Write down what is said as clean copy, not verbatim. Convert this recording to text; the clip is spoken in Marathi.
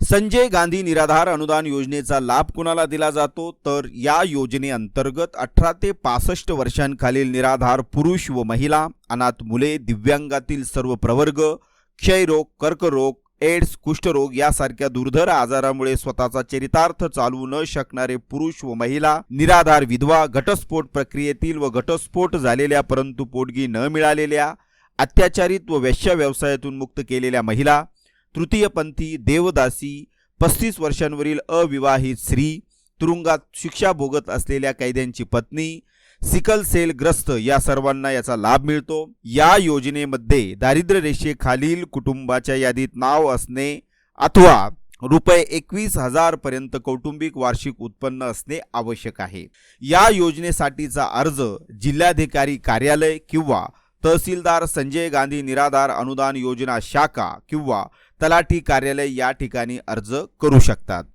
संजय गांधी निराधार अनुदान योजनेचा लाभ कुणाला दिला जातो तर या योजनेअंतर्गत 18 ते 65 वर्षांखालील निराधार पुरुष व महिला, अनाथ मुले, दिव्यांगातील सर्व प्रवर्ग, क्षयरोग, कर्करोग, एड्स, कुष्ठरोग यासारख्या दुर्धर आजारामुळे स्वतःचा चरितार्थ चालवू न शकणारे पुरुष व महिला, निराधार विधवा, घटस्फोट प्रक्रियेतील व घटस्फोट झालेल्या परंतु पोटगी न मिळालेल्या, अत्याचारित व वेश्या व्यवसायातून मुक्त केलेल्या महिला, तृतीयपंथी, देवदासी, 35 वर्षांवरील अविवाहित स्त्री, तुरुंगात शिक्षा भोगत असलेल्या कैद्यांची पत्नी, सिकल सेल ग्रस्त या सर्वांना याचा लाभ मिळतो। या योजनेमध्ये दारिद्र्य रेषेखालील कुटुंबाच्या यादीत नाव असणे अथवा रुपये 21,000 पर्यंत कौटुंबिक वार्षिक उत्पन्न असणे आवश्यक आहे। या योजनेसाठीचा अर्ज जिल्हाधिकारी कार्यालय किंवा तहसीलदार संजय गांधी निराधार अनुदान योजना शाखा किंवा तलाठी कार्यालय या ठिकाणी अर्ज करू शकतात।